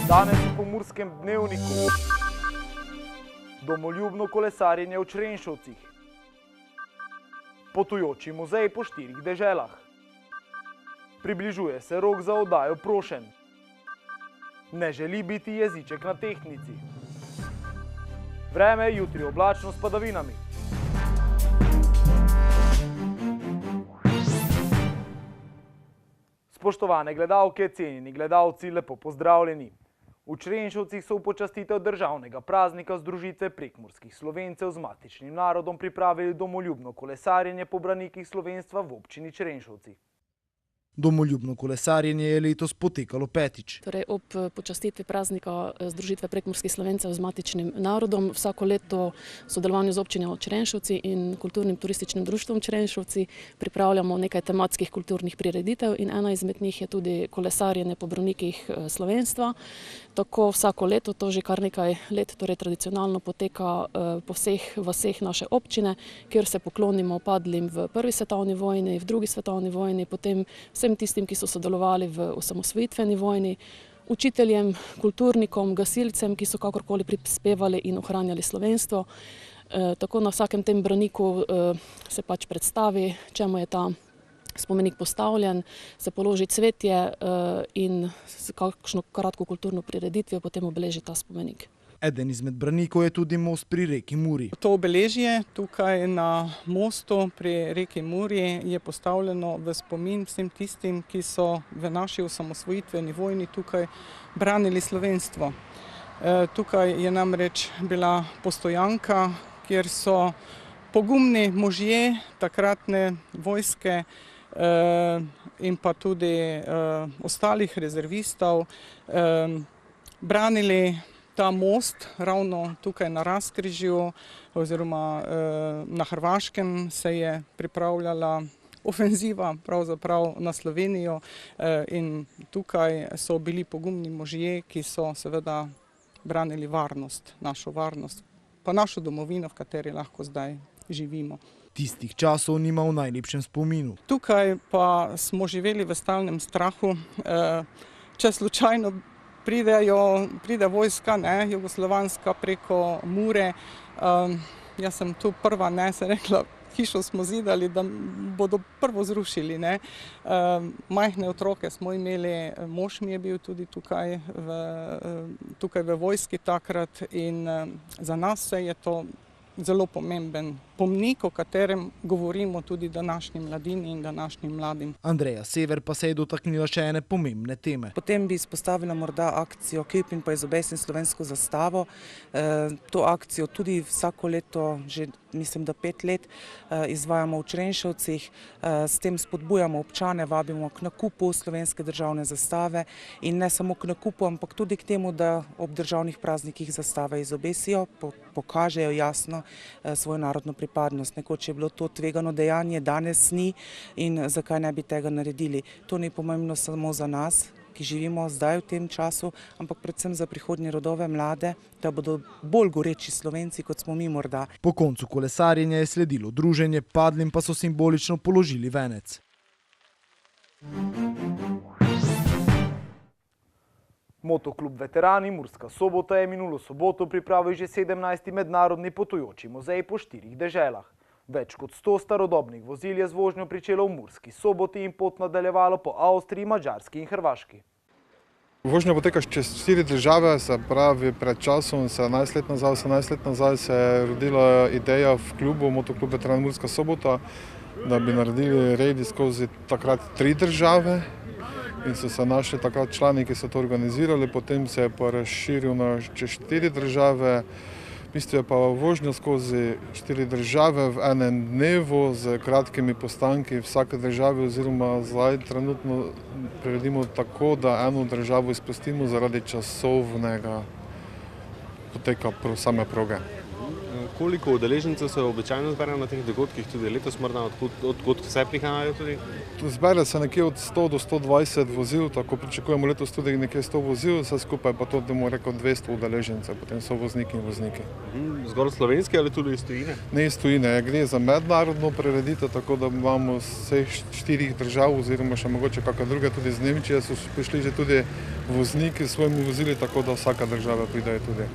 Danes v Pomurskem dnevniku. Domoljubno kolesarjenje v Črenšovcih. Potujoči muzej po 4 deželah. Približuje se rok za oddajo prošenj. Ne želi biti jeziček na tehtnici. Vreme jutri oblačno s padavinami. Spoštovane gledalke, cenjeni gledalci, lepo pozdravljeni. V Črenšovcih so v počastitev državnega praznika združitve prekmurskih Slovencev z matičnim narodom pripravili domoljubno kolesarjenje po branikih slovenstva v občini Črenšovci. Domoljubno kolesarjenje je letos potekalo petič. Torej, ob počastitvi praznika združitve prekmurskih Slovencev z matičnim narodom vsako leto v sodelovanju z občino Črenšovci in kulturnim turističnim društvom Črenšovci pripravljamo nekaj tematskih kulturnih prireditev in ena izmed njih je tudi kolesarjenje po branikih slovenstva. Tako vsako leto, to že kar nekaj let, torej tradicionalno poteka po vseh vaseh naše občine, kjer se poklonimo padlim v prvi svetovni vojni, v drugi svetovni vojni, potem vsem tistim, ki so sodelovali v osamosvojitveni vojni, učiteljem, kulturnikom, gasilcem, ki so kakorkoli prispevali in ohranjali slovenstvo. Tako na vsakem tem braniku se pač predstavi, čemu je ta spomenik postavljen, se položi cvetje in s kakšno kratko kulturno prireditvijo potem obeleži ta spomenik. Eden izmed branikov je tudi most pri reki Muri. To obeležje tukaj na mostu pri reki Muri je postavljeno v spomin vsem tistim, ki so v naši osamosvojitveni vojni tukaj branili slovenstvo. Tukaj je namreč bila postojanka, kjer so pogumni možje takratne vojske in pa tudi ostalih rezervistov branili ta most ravno tukaj na Razkrižju oziroma na Hrvaškem se je pripravljala ofenziva pravzaprav na Slovenijo in tukaj so bili pogumni možje, ki so seveda branili varnost, našo varnost, pa našo domovino, v kateri lahko zdaj živimo. Tistih časov nima v najlepšem spominu. Tukaj pa smo živeli v stalnem strahu, če slučajno pride vojska, jugoslovanska preko Mure. Jaz sem tu prva, sem rekla, hišo smo zidali, da bodo prvo zrušili. Majhne otroke smo imeli, mož mi je bil tudi tukaj v vojski takrat in za nas je to zelo pomemben pomnik, o katerem govorimo tudi današnji mladini in današnjim mladim. Andreja Sever pa se je dotaknila še ene pomembne teme. Potem bi izpostavila morda akcijo Kip in pa izobesim slovensko zastavo. To akcijo tudi vsako leto, že mislim, da 5 let, izvajamo v Črenšovcih. S tem spodbujamo občane, vabimo k nakupu slovenske državne zastave in ne samo k nakupu, ampak tudi k temu, da ob državnih praznikih zastave izobesijo, pokažejo jasno svojo narodno pripadnost. Nekoč je bilo to tvegano dejanje, danes ni in zakaj ne bi tega naredili. To ni pomembno samo za nas, ki živimo zdaj v tem času, ampak predvsem za prihodnje rodove, mlade, da bodo bolj goreči Slovenci, kot smo mi morda. Po koncu kolesarjenja je sledilo druženje, padlim pa so simbolično položili venec. Motoklub Veterani Murska Sobota je minulo soboto pripravil že 17. mednarodni potujoči muzej po 4 deželah. Več kot 100 starodobnih vozil je z vožnjo pričelo v Murski Soboti in pot nadaljevalo po Avstriji, Madžarski in Hrvaški. Vožnja poteka čez 4 države, se pravi pred časom, 18 let nazaj se je rodila ideja v klubu Motoklub Veterani Murska Sobota, da bi naredili rejdi skozi takrat 3 države. In so se našli takrat člani, ki so to organizirali, potem se je pa razširil na čez 4 države. V bistvu je pa vožnja skozi 4 države v enem dnevu z kratkimi postanki vsake države oziroma zdaj trenutno priredimo tako, da eno državo izpustimo zaradi časovnega poteka same proge. Koliko udeležencev se običajno zbere na teh dogodkih, tudi letos morda, odkot vse prihajajo tudi? Zbere se nekje od 100 do 120 vozil, tako pričakujemo letos tudi nekje 100 vozil, vse skupaj pa to, da bomo rekel 200 udeležencev, potem so vozniki in vozniki. Zgolj slovenski ali tudi iz tujine? Ne iz tujine, gre za mednarodno prireditev, tako da imamo vseh 4 držav oziroma še mogoče kakšne druge, tudi iz Nemčije so prišli že tudi vozniki s svojimi vozili, tako da vsaka država pride tudi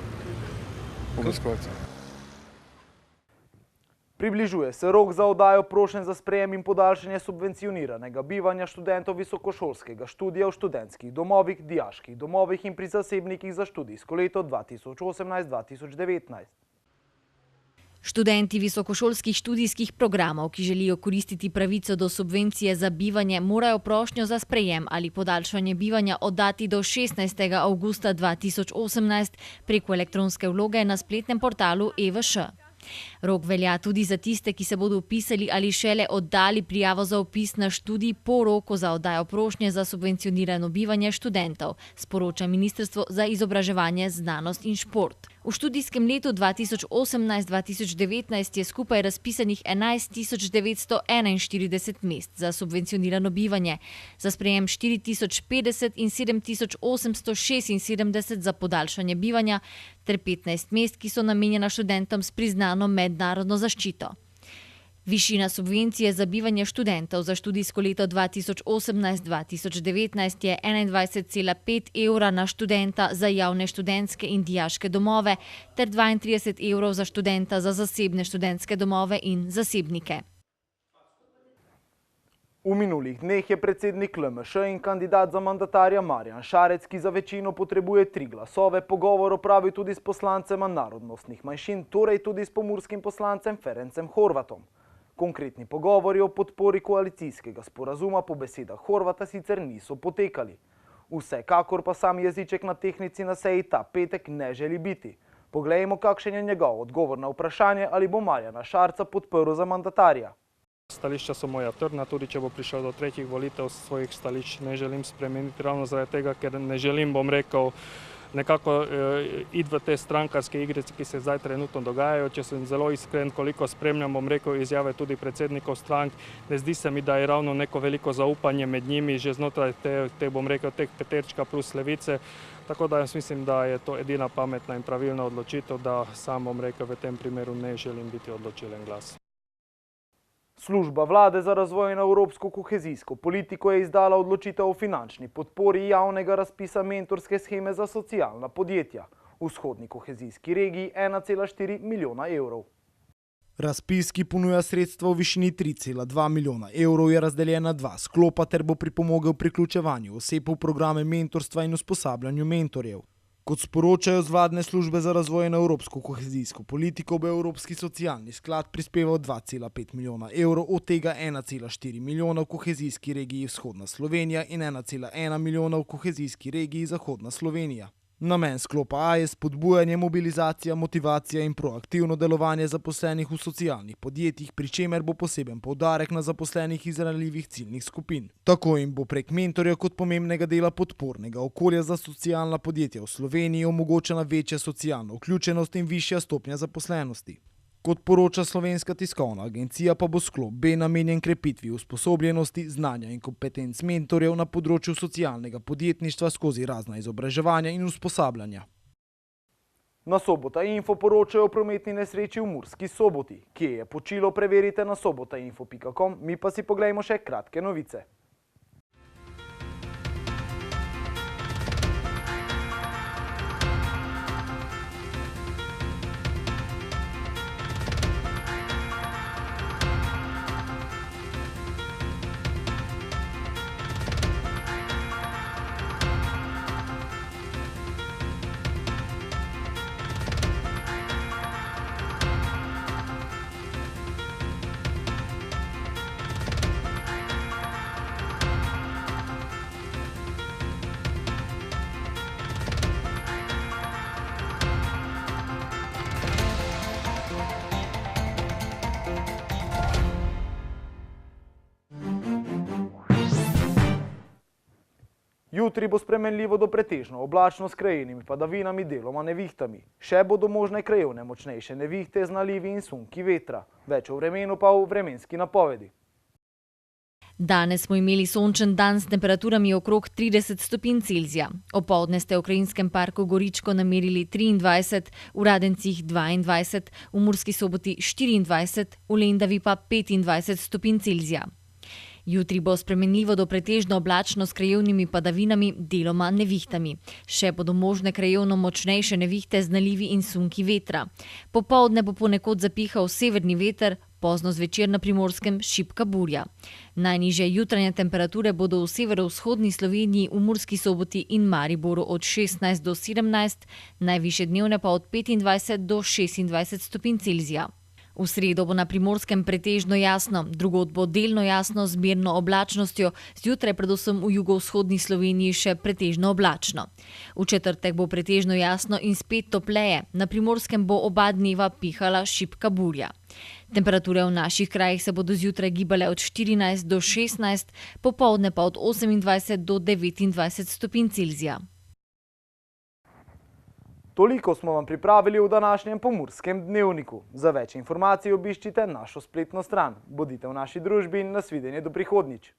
obiskovalcev. Približuje se rok za oddajo prošenj za sprejem in podaljšanje subvencioniranega bivanja študentov visokošolskega študija v študentskih domovih, dijaških domovih in pri zasebnikih za študijsko leto 2018-2019. Študenti visokošolskih študijskih programov, ki želijo koristiti pravico do subvencije za bivanje, morajo prošnjo za sprejem ali podaljšanje bivanja oddati do 16. avgusta 2018 preko elektronske vloge na spletnem portalu EVŠ. Rok velja tudi za tiste, ki se bodo vpisali ali šele oddali prijavo za vpis na študij po roku za oddajo prošnje za subvencionirano bivanje študentov, sporoča Ministrstvo za izobraževanje, znanost in šport. V študijskem letu 2018-2019 je skupaj razpisanih 11.941 mest za subvencionirano bivanje, za sprejem 4.050 in 7.876 za podaljšanje bivanja ter 15 mest, ki so namenjena študentom s priznano mednarodno zaščito. Višina subvencije za bivanje študentov za študijsko leto 2018-2019 je 21,5 evra na študenta za javne študentske in dijaške domove ter 32 evrov za študenta za zasebne študentske domove in zasebnike. V minulih dneh je predsednik LMŠ in kandidat za mandatarja Marjan Šarec, ki za večino potrebuje 3 glasove, pogovor opravil tudi s poslancema narodnostnih manjšin, torej tudi s pomurskim poslancem Ferencem Horvatom. Konkretni pogovori o podpori koalicijskega sporazuma po besedah Horvata sicer niso potekali. Vsekakor pa sam jeziček na tehtnici na seji ta petek ne želi biti. Poglejmo, kakšen je njegov odgovor na vprašanje, ali bo Marjana Šarca podprl za mandatarja. Stališča so moja trdna, tudi če bo prišel do tretjih volitev, svojih stališč ne želim spremeniti ravno zaradi tega, ker ne želim, bom rekel, nekako iti v te strankarske igrice, ki se zdaj trenutno dogajajo. Če sem zelo iskren, koliko spremljam, bom rekel, izjave tudi predsednikov strank, ne zdi se mi, da je ravno neko veliko zaupanje med njimi, že znotraj te bom rekel, teh peterčka plus levice. Tako da jaz mislim, da je to edina pametna in pravilna odločitev, da sam, bom rekel, v tem primeru ne želim biti odločilen glas. Služba vlade za razvoj in evropsko kohezijsko politiko je izdala odločitev o finančni podpori javnega razpisa mentorske sheme za socialna podjetja. V vzhodni kohezijski regiji 1,4 milijona evrov. Razpis, ki ponuja sredstva v višini 3,2 milijona evrov, je razdeljen na 2 sklopa ter bo pripomogel pri vključevanju oseb v programe mentorstva in usposabljanju mentorjev. Kot sporočajo z vladne službe za razvoj in evropsko kohezijsko politiko, bo Evropski socialni sklad prispeval 2,5 milijona evrov, od tega 1,4 milijona v kohezijski regiji Vzhodna Slovenija in 1,1 milijona v kohezijski regiji Zahodna Slovenija. Namen sklopa A je spodbujanje, mobilizacija, motivacija in proaktivno delovanje zaposlenih v socialnih podjetjih, pri čemer bo poseben poudarek na zaposlenih iz ranljivih ciljnih skupin. Tako jim bo prek mentorja kot pomembnega dela podpornega okolja za socialna podjetja v Sloveniji omogočena večja socialna vključenost in višja stopnja zaposlenosti. Kot poroča Slovenska tiskovna agencija, pa bo sklop B namenjen krepitvi usposobljenosti, znanja in kompetenc mentorjev na področju socialnega podjetništva skozi razna izobraževanja in usposabljanja. Na Sobota Info poročajo o prometni nesreči v Murski Soboti. Kje je počilo, preverite na sobotainfo.com, mi pa si poglejmo še kratke novice. Jutri bo spremenljivo do pretežno oblačno s krajevnimi padavinami, deloma nevihtami. Še bodo možne krajevne močnejše nevihte z nalivi in sunki vetra. Več o vremenu pa v vremenski napovedi. Danes smo imeli sončen dan s temperaturami okrog 30 stopinj Celzija. Opoldne ste v Krajinskem parku Goričko namerili 23, v Radencih 22, v Murski Soboti 24, v Lendavi pa 25 stopinj Celzija. Jutri bo spremenljivo do pretežno oblačno s krajevnimi padavinami, deloma nevihtami. Še bodo možne krajevno močnejše nevihte z nalivi in sunki vetra. Popoldne bo ponekod zapihal severni veter, pozno zvečer na Primorskem šibka burja. Najnižje jutranje temperature bodo v severovzhodni Sloveniji, v Murski Soboti in Mariboru od 16 do 17, najvišje dnevne pa od 25 do 26 stopinj Celzija. V sredo bo na Primorskem pretežno jasno, drugod bo delno jasno z zmerno oblačnostjo, zjutraj predvsem v jugovzhodni Sloveniji še pretežno oblačno. V četrtek bo pretežno jasno in spet topleje, na Primorskem bo oba dneva pihala šibka burja. Temperature v naših krajih se bodo zjutraj gibale od 14 do 16, popoldne pa od 28 do 29 stopinj Celzija. Toliko smo vam pripravili v današnjem Pomurskem dnevniku. Za več informacij obiščite našo spletno stran. Bodite v naši družbi in nasvidenje do prihodnjič.